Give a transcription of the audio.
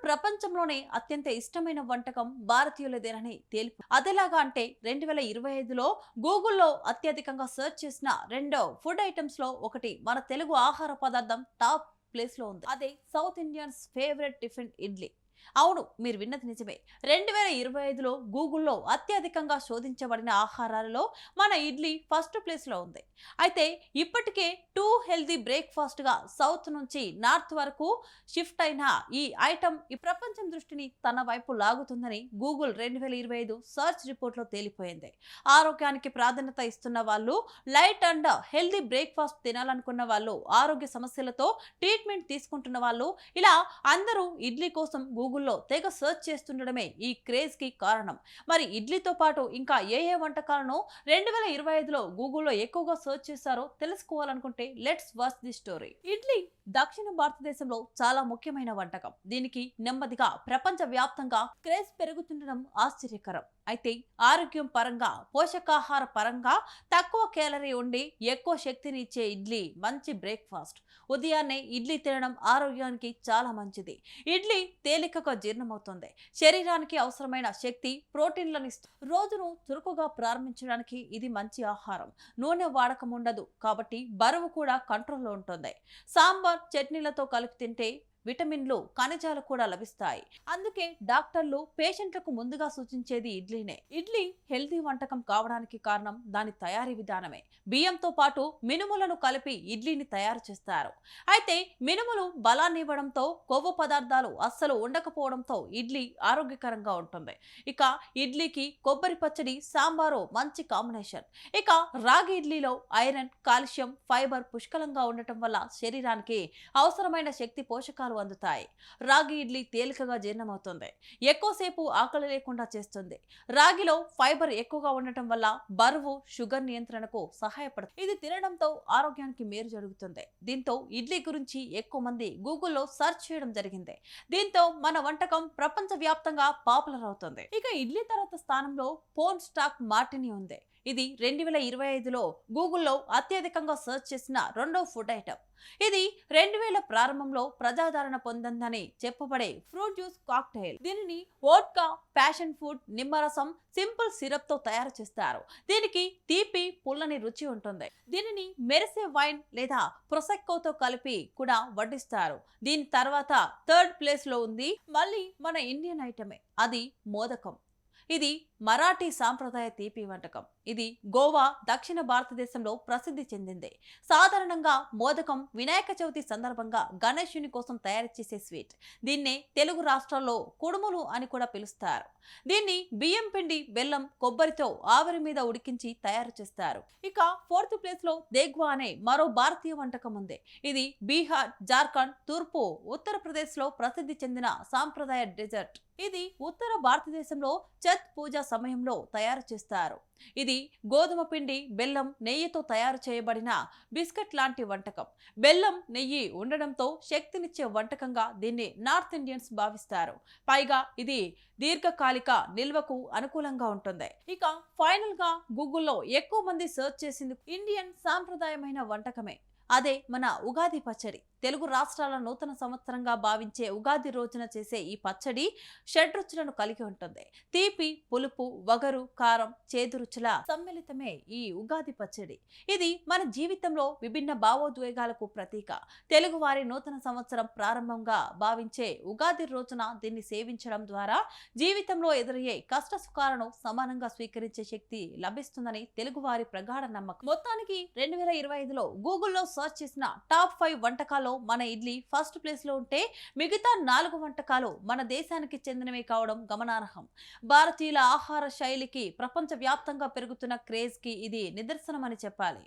ప్రపంచంలోనే అత్యంత ఇష్టమైన వంటకం భారతీయులదేనని తేలిపు. అదేలాగా అంటే 2025లో గూగుల్లో అత్యధికంగా సెర్చ్ చేసిన రెండో ఫుడ్ ఐటమ్స్ లో ఒకటి మన తెలుగు ఆహార పదార్థం టాప్ ప్లేస్ లో ఉంది. అదే south Indians favourite tiffin idli. అవును, మీరు విన్నది నిజమే. 2025లో గూగుల్లో అత్యధికంగా శోధించబడిన ఆహారాలలో మన ఇడ్లీ ఫస్ట్ ప్లేస్ లో ఉంది. అయితే ఇప్పటికే టూ హెల్దీ బ్రేక్ఫాస్ట్ గా సౌత్ నుంచి నార్త్ వరకు షిఫ్ట్ అయిన ఈ ఐటమ్ ఈ ప్రపంచం దృష్టిని తన వైపు లాగుతుందని గూగుల్ 2025 సర్చ్ రిపోర్ట్ లో తేలిపోయింది. ఆరోగ్యానికి ప్రాధాన్యత ఇస్తున్న వాళ్ళు, లైట్ అండ్ హెల్దీ బ్రేక్ఫాస్ట్ తినాలనుకున్న వాళ్ళు, ఆరోగ్య సమస్యలతో ట్రీట్మెంట్ తీసుకుంటున్న వాళ్ళు, ఇలా అందరూ ఇడ్లీ కోసం గూగుల్లో తెగ సెర్చ్ చేస్తుండడమే ఈ క్రేజ్ కి కారణం. మరి ఇడ్లీతో పాటు ఇంకా ఏ వంటకాలను 2025లో గూగుల్లో ఎక్కువగా సెర్చ్ చేశారో తెలుసుకోవాలనుకుంటే let's watch the story. Idli దక్షిణ భారతదేశంలో చాలా ముఖ్యమైన వంటకం. దీనికి నెమ్మదిగా ప్రపంచ వ్యాప్తంగా క్రేజ్ పెరుగుతుండడం ఆశ్చర్యకరం. అయితే ఆరోగ్యం పరంగా, పోషకాహార పరంగా తక్కువ క్యాలరీ ఉండి ఎక్కువ శక్తిని ఇచ్చే ఇడ్లీ మంచి బ్రేక్ఫాస్ట్. ఉదయాన్నే ఇడ్లీ తినడం ఆరోగ్యానికి చాలా మంచిది. ఇడ్లీ తేలికగా జీర్ణమవుతుంది. శరీరానికి అవసరమైన శక్తి, ప్రోటీన్లను ఇస్తుంది. రోజును చురుకుగా ప్రారంభించడానికి ఇది మంచి ఆహారం. నూనె వాడకం ఉండదు కాబట్టి బరువు కూడా కంట్రోల్లో ఉంటుంది. సాంబార్, చట్నీలతో కలిపి తింటే విటమిన్లు, ఖనిజాలు కూడా లభిస్తాయి. అందుకే డాక్టర్లు పేషెంట్లకు ముందుగా సూచించేది ఇడ్లీనే. ఇడ్లీ హెల్తీ వంటకం కావడానికి కారణం దాని తయారీ విధానమే. బియ్యంతో పాటు మినుములను కలిపి ఇడ్లీని తయారు చేస్తారు. అయితే మినుములు బలాన్ని ఇవ్వడంతో, కొవ్వు పదార్థాలు అస్సలు ఉండకపోవడంతో ఇడ్లీ ఆరోగ్యకరంగా ఉంటుంది. ఇక ఇడ్లీకి కొబ్బరి పచ్చడి, సాంబారు మంచి కాంబినేషన్. ఇక రాగి ఇడ్లీలో ఐరన్, కాల్షియం, ఫైబర్ పుష్కలంగా ఉండటం వల్ల శరీరానికి అవసరమైన శక్తి, పోషకాలు అందుతాయి. రాగి ఇడ్లీ తేలికగా జీర్ణమవుతుంది. ఎక్కువసేపు ఆకలి లేకుండా చేస్తుంది. రాగిలో ఫైబర్ ఎక్కువగా ఉండటం వల్ల బరువు, షుగర్ నియంత్రణకు సహాయపడుతుంది. ఇది తినడంతో ఆరోగ్యానికి మేలు జరుగుతుంది. దీంతో ఇడ్లీ గురించి ఎక్కువ మంది గూగుల్లో సెర్చ్ చేయడం జరిగింది. దీంతో మన వంటకం ప్రపంచ వ్యాప్తంగా పాపులర్ అవుతుంది. ఇక ఇడ్లీ తర్వాత స్థానంలో పోర్న్ స్టాక్ మార్టిని ఉంది. ఇది 2025లో గూగుల్లో అత్యధికంగా సెర్చ్ చేసిన రెండో ఫుడ్ ఐటమ్. ఇది 2000 ప్రారంభంలో ప్రజాదరణ పొందిందని చెప్పబడే ఫ్రూట్ జ్యూస్ కాక్టైల్. దీనిని వోడ్కా, ప్యాషన్ ఫ్రూట్, నిమ్మరసం, సింపుల్ సిరప్ తో తయారు చేస్తారు. దీనికి తీపి, పుల్లని రుచి ఉంటుంది. దీనిని మెరిసే వైన్ లేదా ప్రొసెక్కోతో కలిపి కూడా వడ్డిస్తారు. దీని తర్వాత థర్డ్ ప్లేస్ లో ఉంది మళ్ళీ మన ఇండియన్ ఐటమే, అది మోదకం. ఇది మరాఠీ సాంప్రదాయ తీపి వంటకం. ఇది గోవా, దక్షిణ భారతదేశంలో ప్రసిద్ధి చెందింది. సాధారణంగా మోదకం వినాయక చవితి సందర్భంగా గణేశుని కోసం తయారు చేసే స్వీట్. దీన్నే తెలుగు రాష్ట్రాల్లో కుడుములు అని కూడా పిలుస్తారు. దీన్ని బియ్యం పిండి, బెల్లం, కొబ్బరితో ఆవిరి మీద ఉడికించి తయారు చేస్తారు. ఇక ఫోర్త్ ప్లేస్ లో దేగ్వా అనే మరో భారతీయ వంటకం ఉంది. ఇది బీహార్, జార్ఖండ్, తూర్పు ఉత్తరప్రదేశ్ లో ప్రసిద్ధి చెందిన సాంప్రదాయ డెజర్ట్. ఇది ఉత్తర భారతదేశంలో ఛత్ పూజ సమయంలో తయారు చేస్తారు. ఇది గోధుమ పిండి, బెల్లం, నెయ్యితో తయారు చేయబడిన బిస్కెట్ లాంటి వంటకం. బెల్లం, నెయ్యి ఉండడంతో శక్తినిచ్చే వంటకంగా దీన్ని నార్త్ ఇండియన్స్ భావిస్తారు. పైగా ఇది దీర్ఘకాలిక నిల్వకు అనుకూలంగా ఉంటుంది. ఇక ఫైనల్ గా గూగుల్లో ఎక్కువ మంది సెర్చ్ చేసింది ఇండియన్ సాంప్రదాయమైన వంటకమే. అదే మన ఉగాది పచ్చడి. తెలుగు రాష్ట్రాల నూతన సంవత్సరంగా భావించే ఉగాది రోజున చేసే ఈ పచ్చడి షడ్రుచులను కలిగి ఉంటుంది. తీపి, పులుపు, వగరు, కారం, చేదు రుచుల సమ్మిళితమే ఈ ఉగాది పచ్చడి. ఇది మన జీవితంలో విభిన్న భావోద్వేగాలకు ప్రతీక. తెలుగువారి నూతన సంవత్సరం ప్రారంభంగా భావించే ఉగాది రోజున దీన్ని సేవించడం ద్వారా జీవితంలో ఎదురయ్యే కష్ట సుఖాలను సమానంగా స్వీకరించే శక్తి లభిస్తుందని తెలుగువారి ప్రగాఢ నమ్మకం. మొత్తానికి 2025లో గూగుల్లో సెర్చ్ చేసిన టాప్ 5 వంటకాలు మన ఇడ్లీ ఫస్ట్ ప్లేస్ లో ఉంటే మిగతా 4 వంటకాలు మన దేశానికి చెందినవే కావడం గమనార్హం. భారతీయుల ఆహార శైలికి ప్రపంచ వ్యాప్తంగా పెరుగుతున్న క్రేజ్ కి ఇది నిదర్శనమని చెప్పాలి.